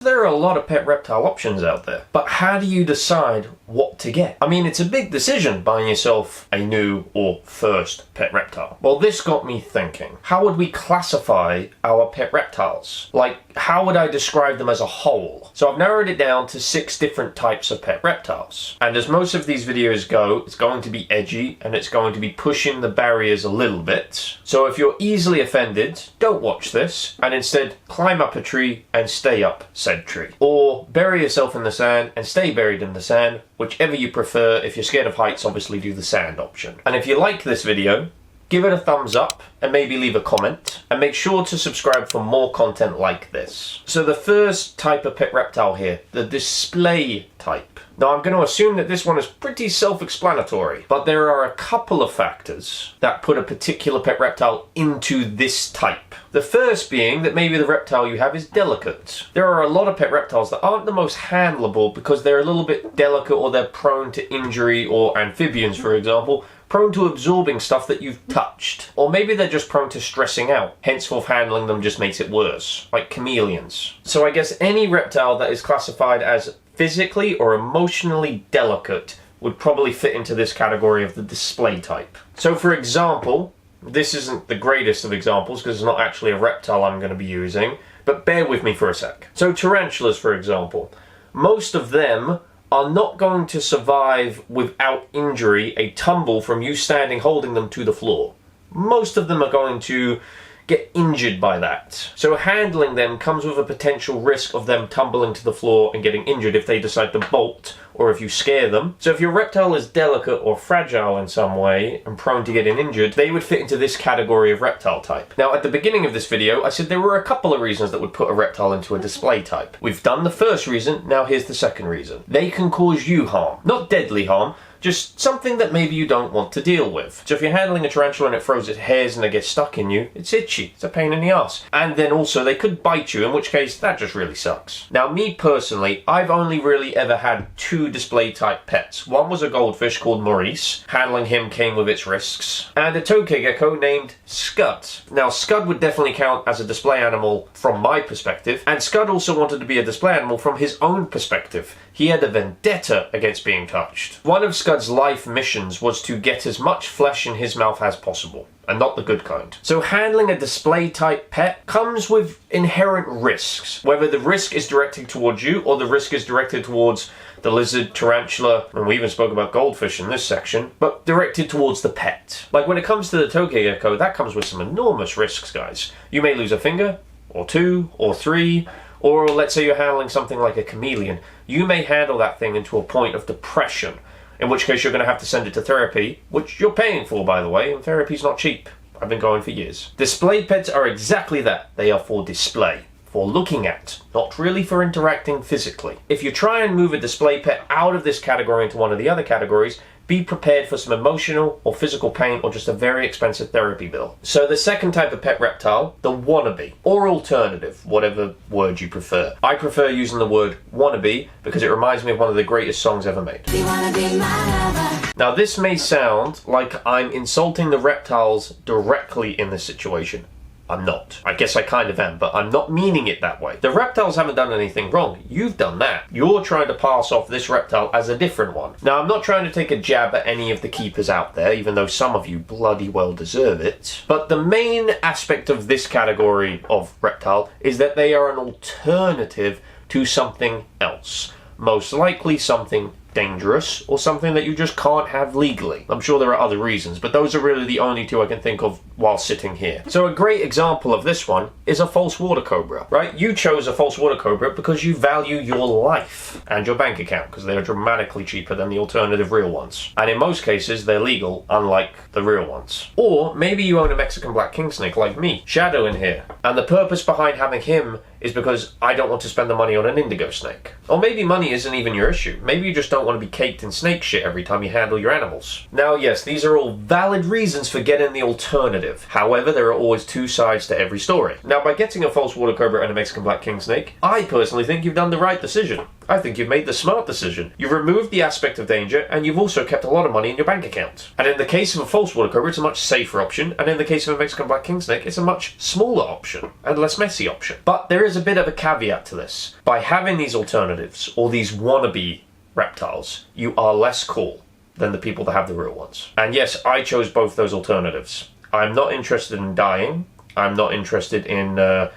There are a lot of pet reptile options out there, but how do you decide what to get? I mean, it's a big decision buying yourself a new or first pet reptile. Well, this got me thinking, how would we classify our pet reptiles? Like, how would I describe them as a whole? So I've narrowed it down to 6 different types of pet reptiles. And as most of these videos go, it's going to be edgy and it's going to be pushing the barriers a little bit. So if you're easily offended, don't watch this and instead climb up a tree and stay up said tree. Or bury yourself in the sand and stay buried in the sand, whichever you prefer. If you're scared of heights, obviously do the sand option. And if you like this video, give it a thumbs up and maybe leave a comment, and make sure to subscribe for more content like this. So the first type of pet reptile here, the display type. Now I'm going to assume that this one is pretty self-explanatory, but there are a couple of factors that put a particular pet reptile into this type. The first being that maybe the reptile you have is delicate. There are a lot of pet reptiles that aren't the most handleable because they're a little bit delicate, or they're prone to injury, or amphibians, for example, prone to absorbing stuff that you've touched. Or maybe they're just prone to stressing out, henceforth handling them just makes it worse, like chameleons. So I guess any reptile that is classified as physically or emotionally delicate would probably fit into this category of the display type. So for example, this isn't the greatest of examples because it's not actually a reptile I'm going to be using, but bear with me for a sec. So tarantulas, for example, most of them are not going to survive without injury a tumble from you standing holding them to the floor. Most of them are going to get injured by that. So handling them comes with a potential risk of them tumbling to the floor and getting injured if they decide to bolt, or if you scare them. So if your reptile is delicate or fragile in some way and prone to getting injured, they would fit into this category of reptile type. Now at the beginning of this video, I said there were a couple of reasons that would put a reptile into a display type. We've done the first reason, now here's the second reason. They can cause you harm. Not deadly harm, just something that maybe you don't want to deal with. So if you're handling a tarantula and it throws its hairs and they get stuck in you, it's itchy, it's a pain in the ass. And then also they could bite you, in which case that just really sucks. Now me personally, I've only really ever had 2 display type pets. One was a goldfish called Maurice, handling him came with its risks, and a tokay gecko named Scud. Now Scud would definitely count as a display animal from my perspective, and Scud also wanted to be a display animal from his own perspective. He had a vendetta against being touched. One of Scud's life missions was to get as much flesh in his mouth as possible, and not the good kind. So handling a display type pet comes with inherent risks, whether the risk is directed towards you or the risk is directed towards the lizard, tarantula, and we even spoke about goldfish in this section, but directed towards the pet. Like when it comes to the tokay gecko, that comes with some enormous risks, guys. You may lose a finger, or 2, or 3, or let's say you're handling something like a chameleon. You may handle that thing into a point of depression, in which case you're going to have to send it to therapy, which you're paying for, by the way, and therapy's not cheap. I've been going for years. Display pets are exactly that. They are for display, for looking at, not really for interacting physically. If you try and move a display pet out of this category into one of the other categories, be prepared for some emotional or physical pain or just a very expensive therapy bill. So the second type of pet reptile, the wannabe, or alternative, whatever word you prefer. I prefer using the word wannabe because it reminds me of one of the greatest songs ever made. You wanna be my lover. Now this may sound like I'm insulting the reptiles directly in this situation. I'm not. I guess I kind of am, but I'm not meaning it that way. The reptiles haven't done anything wrong. You've done that. You're trying to pass off this reptile as a different one. Now, I'm not trying to take a jab at any of the keepers out there, even though some of you bloody well deserve it. But the main aspect of this category of reptile is that they are an alternative to something else. Most likely something dangerous, or something that you just can't have legally. I'm sure there are other reasons, but those are really the only 2 I can think of while sitting here. So a great example of this one is a false water cobra, right? You chose a false water cobra because you value your life and your bank account, because they're dramatically cheaper than the alternative real ones. And in most cases, they're legal, unlike the real ones. Or maybe you own a Mexican black king snake like me, Shadow in here, and the purpose behind having him is because I don't want to spend the money on an indigo snake. Or maybe money isn't even your issue. Maybe you just don't want to be caked in snake shit every time you handle your animals. Now yes, these are all valid reasons for getting the alternative. However, there are always 2 sides to every story. Now by getting a false water cobra and a Mexican black king snake, I personally think you've done the right decision. I think you've made the smart decision. You've removed the aspect of danger, and you've also kept a lot of money in your bank account. And in the case of a false water cobra, it's a much safer option, and in the case of a Mexican black king snake, it's a much smaller option and less messy option. But there is a bit of a caveat to this. By having these alternatives, or these wannabe reptiles, you are less cool than the people that have the real ones. And yes, I chose both those alternatives. I'm not interested in dying. I'm not interested in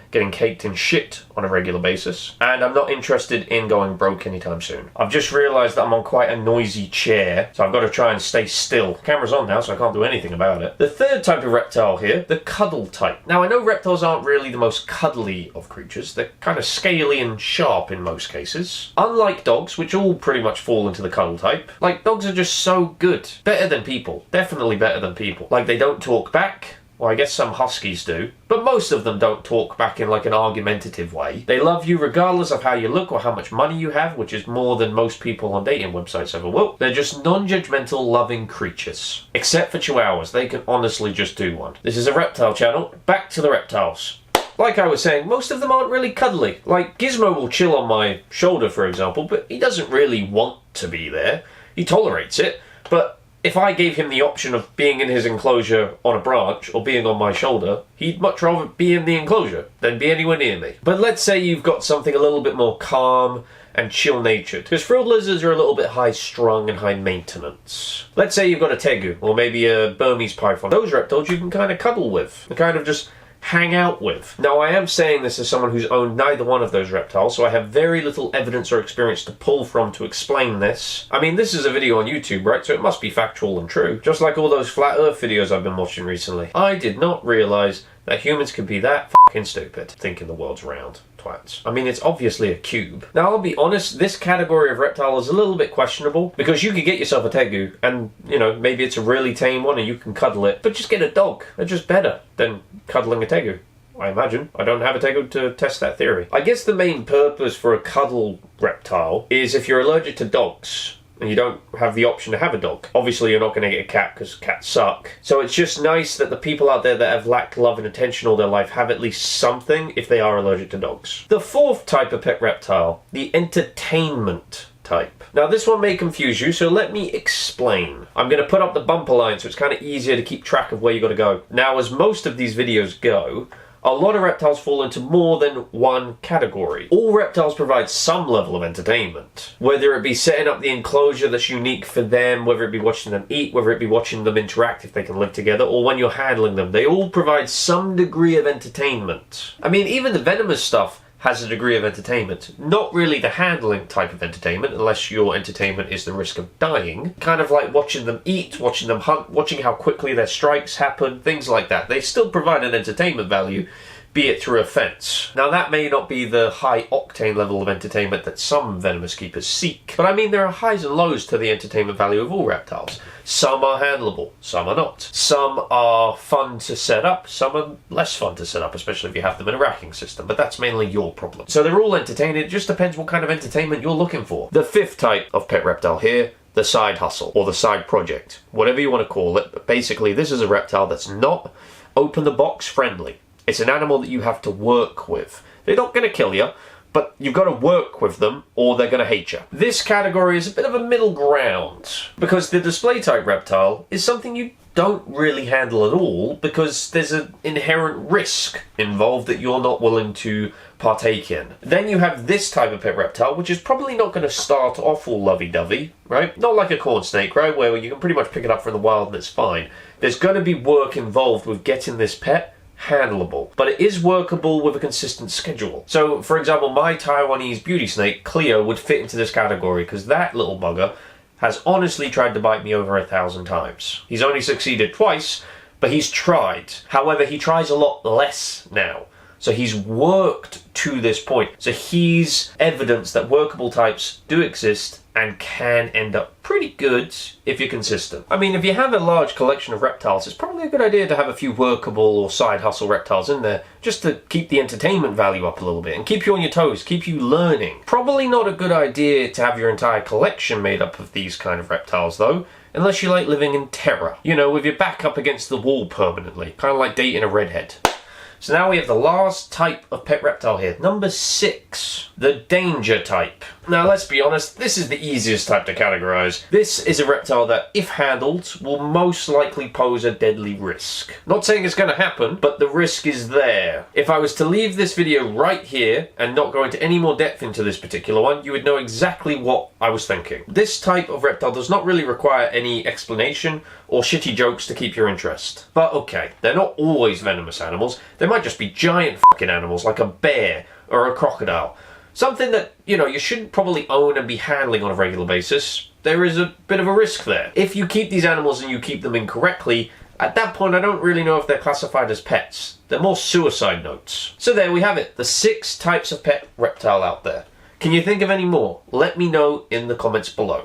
getting caked in shit on a regular basis. And I'm not interested in going broke anytime soon. I've just realised that I'm on quite a noisy chair, so I've got to try and stay still. Camera's on now, so I can't do anything about it. The third type of reptile here, the Cuddle Type. Now, I know reptiles aren't really the most cuddly of creatures. They're kind of scaly and sharp in most cases. Unlike dogs, which all pretty much fall into the Cuddle Type, like, dogs are just so good. Better than people. Definitely better than people. Like, they don't talk back. Well, I guess some huskies do, but most of them don't talk back in like an argumentative way. They love you regardless of how you look or how much money you have, which is more than most people on dating websites ever will. They're just non-judgmental, loving creatures. Except for chihuahuas, they can honestly just do one. This is a reptile channel. Back to the reptiles. Like I was saying, most of them aren't really cuddly. Like, Gizmo will chill on my shoulder, for example, but he doesn't really want to be there. He tolerates it, but if I gave him the option of being in his enclosure on a branch or being on my shoulder, he'd much rather be in the enclosure than be anywhere near me. But let's say you've got something a little bit more calm and chill-natured, because frilled lizards are a little bit high-strung and high-maintenance. Let's say you've got a tegu, or maybe a Burmese python. Those reptiles you can kind of cuddle with, and kind of just hang out with. Now, I am saying this as someone who's owned neither one of those reptiles, so I have very little evidence or experience to pull from to explain this. I mean, this is a video on YouTube, right? So it must be factual and true. Just like all those flat earth videos I've been watching recently. I did not realise that humans can be that fucking stupid, thinking the world's round. Twats. I mean, it's obviously a cube. Now, I'll be honest, this category of reptile is a little bit questionable, because you could get yourself a tegu, and, you know, maybe it's a really tame one and you can cuddle it, but just get a dog. They're just better than cuddling a tegu, I imagine. I don't have a tegu to test that theory. I guess the main purpose for a cuddle reptile is if you're allergic to dogs, and you don't have the option to have a dog. Obviously, you're not going to get a cat because cats suck. So it's just nice that the people out there that have lacked love and attention all their life have at least something if they are allergic to dogs. The fourth type of pet reptile, the entertainment type. Now, this one may confuse you, so let me explain. I'm going to put up the bumper line so it's kind of easier to keep track of where you got to go. Now, as most of these videos go, a lot of reptiles fall into more than one category. All reptiles provide some level of entertainment. Whether it be setting up the enclosure that's unique for them, whether it be watching them eat, whether it be watching them interact if they can live together, or when you're handling them, they all provide some degree of entertainment. I mean, even the venomous stuff has a degree of entertainment. Not really the handling type of entertainment, unless your entertainment is the risk of dying. Kind of like watching them eat, watching them hunt, watching how quickly their strikes happen, things like that. They still provide an entertainment value, be it through a fence. Now, that may not be the high-octane level of entertainment that some venomous keepers seek, but I mean, there are highs and lows to the entertainment value of all reptiles. Some are handleable, some are not. Some are fun to set up, some are less fun to set up, especially if you have them in a racking system, but that's mainly your problem. So they're all entertaining, it just depends what kind of entertainment you're looking for. The fifth type of pet reptile here, the side hustle, or the side project, whatever you want to call it, but basically this is a reptile that's not open-the-box friendly. It's an animal that you have to work with. They're not going to kill you, but you've got to work with them or they're going to hate you. This category is a bit of a middle ground, because the display type reptile is something you don't really handle at all, because there's an inherent risk involved that you're not willing to partake in. Then you have this type of pet reptile, which is probably not going to start off all lovey-dovey, right? Not like a corn snake, right, where you can pretty much pick it up from the wild and it's fine. There's going to be work involved with getting this pet handleable, but it is workable with a consistent schedule. So, for example, my Taiwanese beauty snake, Cleo, would fit into this category, because that little bugger has honestly tried to bite me over 1,000 times. He's only succeeded twice, but he's tried. However, he tries a lot less now. So he's worked to this point. So he's evidence that workable types do exist and can end up pretty good if you're consistent. I mean, if you have a large collection of reptiles, it's probably a good idea to have a few workable or side hustle reptiles in there, just to keep the entertainment value up a little bit and keep you on your toes, keep you learning. Probably not a good idea to have your entire collection made up of these kind of reptiles, though, unless you like living in terror. You know, with your back up against the wall permanently, kind of like dating a redhead. So now we have the last type of pet reptile here, number 6, the danger type. Now let's be honest, this is the easiest type to categorize. This is a reptile that, if handled, will most likely pose a deadly risk. Not saying it's going to happen, but the risk is there. If I was to leave this video right here and not go into any more depth into this particular one, you would know exactly what I was thinking. This type of reptile does not really require any explanation or shitty jokes to keep your interest. But okay, they're not always venomous animals. They might just be giant fucking animals like a bear or a crocodile. Something that, you shouldn't probably own and be handling on a regular basis. There is a bit of a risk there. If you keep these animals and you keep them incorrectly, at that point I don't really know if they're classified as pets. They're more suicide notes. So there we have it, the 6 types of pet reptile out there. Can you think of any more? Let me know in the comments below.